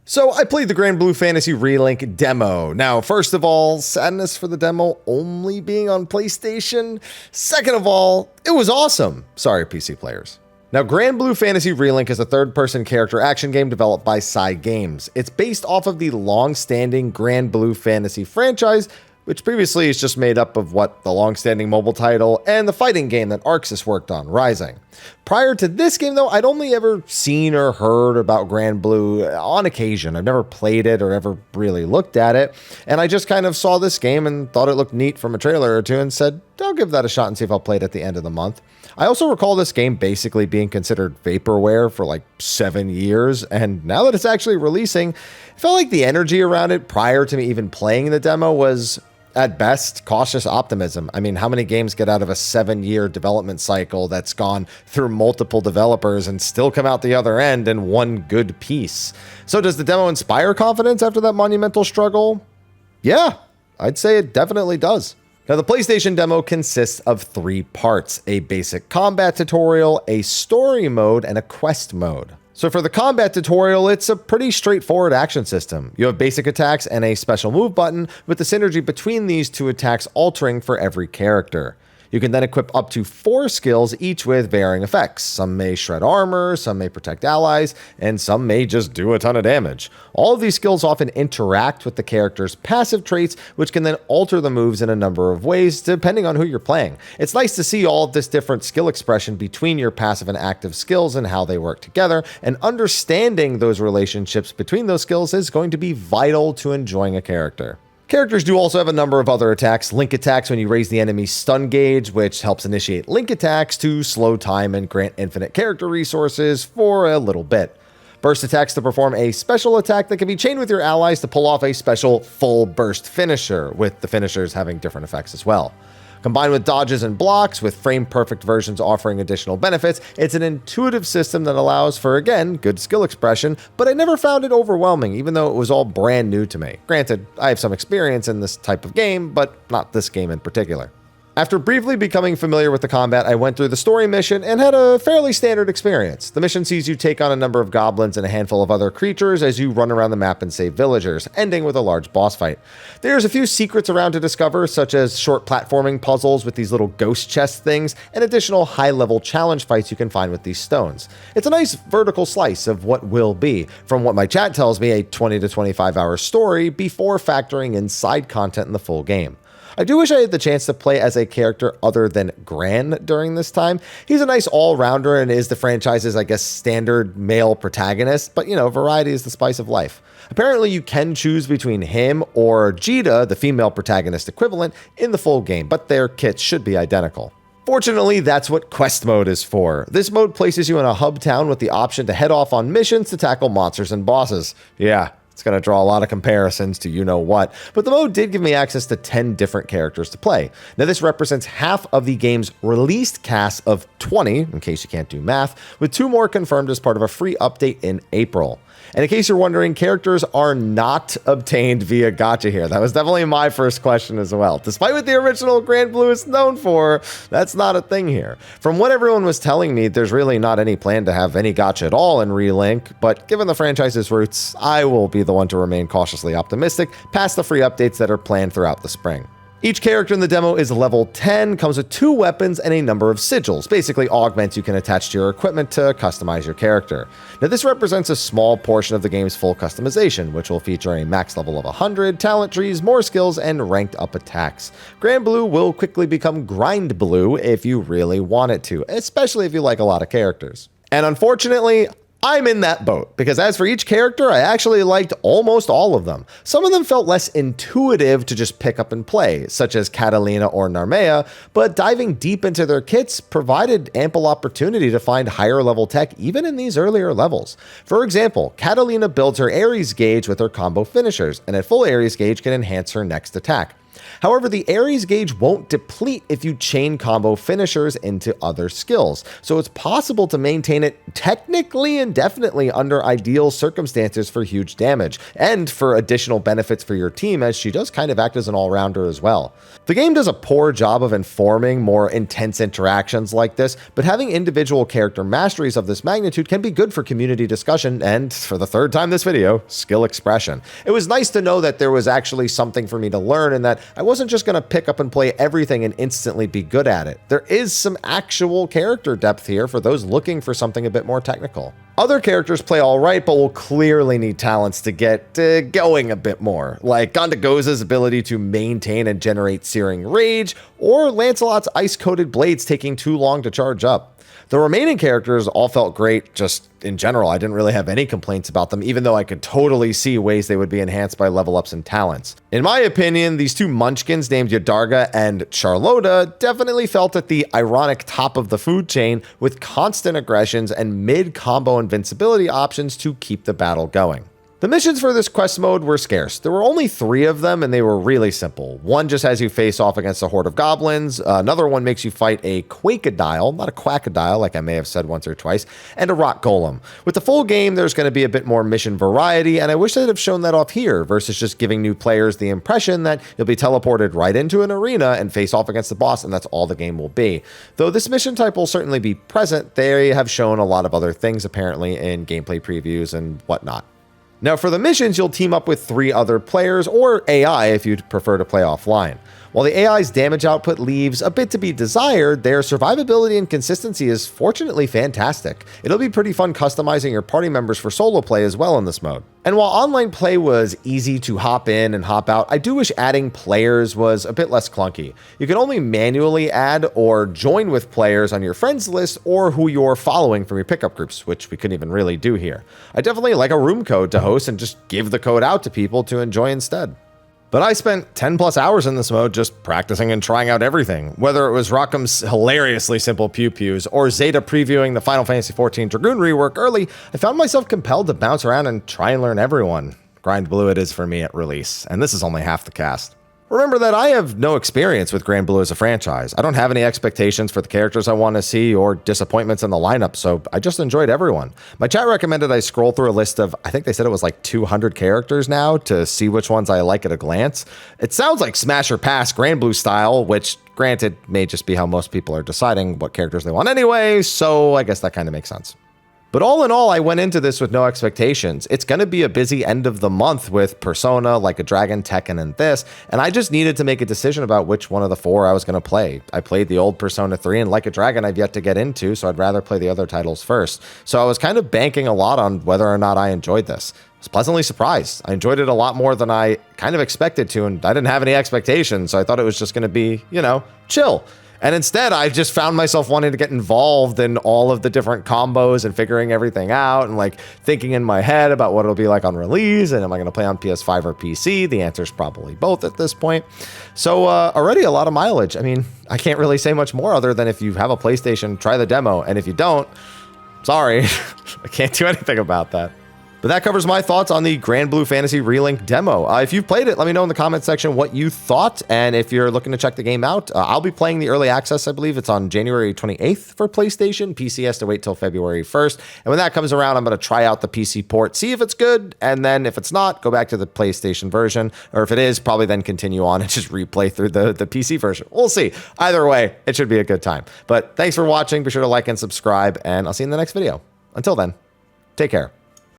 So I played the Granblue Fantasy Relink demo. Now, first of all, sadness for the demo only being on PlayStation. Second of all, it was awesome. Sorry, PC players. Now, Granblue Fantasy Relink is a third-person character action game developed by Games. It's based off of the long-standing Granblue Fantasy franchise, which previously is just made up of the long-standing mobile title and the fighting game that Arxis worked on, Rising. Prior to this game, though, I'd only ever seen or heard about Granblue on occasion. I've never played it or ever really looked at it, and I just kind of saw this game and thought it looked neat from a trailer or two and said, I'll give that a shot and see if I'll play it at the end of the month. I also recall this game basically being considered vaporware for like 7 years, and now that it's actually releasing, it felt like the energy around it prior to me even playing the demo was, at best, cautious optimism. I mean, how many games get out of a 7-year development cycle that's gone through multiple developers and still come out the other end in one good piece? So does the demo inspire confidence after that monumental struggle? Yeah, I'd say it definitely does. Now, the PlayStation demo consists of 3 parts: a basic combat tutorial, a story mode, and a quest mode. So for the combat tutorial, it's a pretty straightforward action system. You have basic attacks and a special move button, with the synergy between these 2 attacks altering for every character. You can then equip up to 4 skills, each with varying effects. Some may shred armor, some may protect allies, and some may just do a ton of damage. All of these skills often interact with the character's passive traits, which can then alter the moves in a number of ways, depending on who you're playing. It's nice to see all of this different skill expression between your passive and active skills and how they work together, and understanding those relationships between those skills is going to be vital to enjoying a character. Characters do also have a number of other attacks. Link attacks when you raise the enemy's stun gauge, which helps initiate link attacks to slow time and grant infinite character resources for a little bit. Burst attacks to perform a special attack that can be chained with your allies to pull off a special full burst finisher, with the finishers having different effects as well. Combined with dodges and blocks, with frame-perfect versions offering additional benefits, it's an intuitive system that allows for, again, good skill expression, but I never found it overwhelming, even though it was all brand new to me. Granted, I have some experience in this type of game, but not this game in particular. After briefly becoming familiar with the combat, I went through the story mission and had a fairly standard experience. The mission sees you take on a number of goblins and a handful of other creatures as you run around the map and save villagers, ending with a large boss fight. There's a few secrets around to discover, such as short platforming puzzles with these little ghost chest things, and additional high-level challenge fights you can find with these stones. It's a nice vertical slice of what will be, from what my chat tells me, a 20 to 25 hour story before factoring in side content in the full game. I do wish I had the chance to play as a character other than Gran during this time. He's a nice all-rounder and is the franchise's, standard male protagonist, but variety is the spice of life. Apparently, you can choose between him or Jita, the female protagonist equivalent, in the full game, but their kits should be identical. Fortunately, that's what quest mode is for. This mode places you in a hub town with the option to head off on missions to tackle monsters and bosses. Yeah. It's going to draw a lot of comparisons to you-know-what, but the mode did give me access to 10 different characters to play. Now, this represents half of the game's released cast of 20, in case you can't do math, with 2 more confirmed as part of a free update in April. And in case you're wondering, characters are not obtained via gacha here. That was definitely my first question as well. Despite what the original Granblue is known for, that's not a thing here. From what everyone was telling me, there's really not any plan to have any gacha at all in Relink, but given the franchise's roots, I will be the one to remain cautiously optimistic past the free updates that are planned throughout the spring. Each character in the demo is level 10, comes with 2 weapons and a number of sigils, basically augments you can attach to your equipment to customize your character. Now, this represents a small portion of the game's full customization, which will feature a max level of 100, talent trees, more skills, and ranked up attacks. Granblue will quickly become Grindblue if you really want it to, especially if you like a lot of characters. And unfortunately, I'm in that boat, because as for each character, I actually liked almost all of them. Some of them felt less intuitive to just pick up and play, such as Catalina or Narmea, but diving deep into their kits provided ample opportunity to find higher level tech even in these earlier levels. For example, Catalina builds her Ares gauge with her combo finishers, and at full Ares gauge can enhance her next attack. However, the Ares gauge won't deplete if you chain combo finishers into other skills, so it's possible to maintain it technically indefinitely under ideal circumstances for huge damage, and for additional benefits for your team, as she does kind of act as an all-rounder as well. The game does a poor job of informing more intense interactions like this, but having individual character masteries of this magnitude can be good for community discussion and, for the third time this video, skill expression. It was nice to know that there was actually something for me to learn and that I wasn't just going to pick up and play everything and instantly be good at it. There is some actual character depth here for those looking for something a bit more technical. Other characters play alright, but will clearly need talents to get going a bit more, like Gondagoza's ability to maintain and generate searing rage, or Lancelot's ice-coated blades taking too long to charge up. The remaining characters all felt great, just in general. I didn't really have any complaints about them, even though I could totally see ways they would be enhanced by level ups and talents. In my opinion, these two munchkins named Yadarga and Charlotta definitely felt at the ironic top of the food chain, with constant aggressions and mid-combo invincibility options to keep the battle going. The missions for this quest mode were scarce. There were only 3 of them, and they were really simple. One just has you face off against a horde of goblins. Another one makes you fight a quakedile, not a quackadile like I may have said once or twice, and a rock golem. With the full game, there's going to be a bit more mission variety, and I wish they'd have shown that off here, versus just giving new players the impression that you'll be teleported right into an arena and face off against the boss, and that's all the game will be. Though this mission type will certainly be present, they have shown a lot of other things apparently in gameplay previews and whatnot. Now, for the missions, you'll team up with 3 other players, or AI if you'd prefer to play offline. While the AI's damage output leaves a bit to be desired, their survivability and consistency is fortunately fantastic. It'll be pretty fun customizing your party members for solo play as well in this mode. And while online play was easy to hop in and hop out, I do wish adding players was a bit less clunky. You can only manually add or join with players on your friends list or who you're following from your pickup groups, which we couldn't even really do here. I definitely like a room code to host and just give the code out to people to enjoy instead. But I spent 10 plus hours in this mode just practicing and trying out everything. Whether it was Rockham's hilariously simple pew-pews or Zeta previewing the Final Fantasy XIV Dragoon rework early, I found myself compelled to bounce around and try and learn everyone. Granblue it is for me at release, and this is only half the cast. Remember that I have no experience with Granblue as a franchise. I don't have any expectations for the characters I want to see or disappointments in the lineup, so I just enjoyed everyone. My chat recommended I scroll through a list of, I think they said it was like 200 characters now, to see which ones I like at a glance. It sounds like smash or pass Granblue style, which granted may just be how most people are deciding what characters they want anyway, so I guess that kind of makes sense. But all in all, I went into this with no expectations. It's going to be a busy end of the month with Persona, Like a Dragon, Tekken, and this, and I just needed to make a decision about which one of the 4 I was going to play. I played the old Persona 3, and Like a Dragon I've yet to get into, so I'd rather play the other titles first. So I was kind of banking a lot on whether or not I enjoyed this. I was pleasantly surprised. I enjoyed it a lot more than I kind of expected to, and I didn't have any expectations, so I thought it was just going to be, chill. And instead, I just found myself wanting to get involved in all of the different combos and figuring everything out and like thinking in my head about what it'll be like on release. And am I going to play on PS5 or PC? The answer is probably both at this point. So already a lot of mileage. I mean, I can't really say much more other than if you have a PlayStation, try the demo. And if you don't, sorry, I can't do anything about that. But that covers my thoughts on the Granblue Fantasy Relink demo. If you've played it, let me know in the comment section what you thought. And if you're looking to check the game out, I'll be playing the early access. I believe it's on January 28th for PlayStation. PC has to wait till February 1st. And when that comes around, I'm going to try out the PC port, see if it's good. And then if it's not, go back to the PlayStation version. Or if it is, probably then continue on and just replay through the PC version. We'll see. Either way, it should be a good time. But thanks for watching. Be sure to like and subscribe. And I'll see you in the next video. Until then, take care.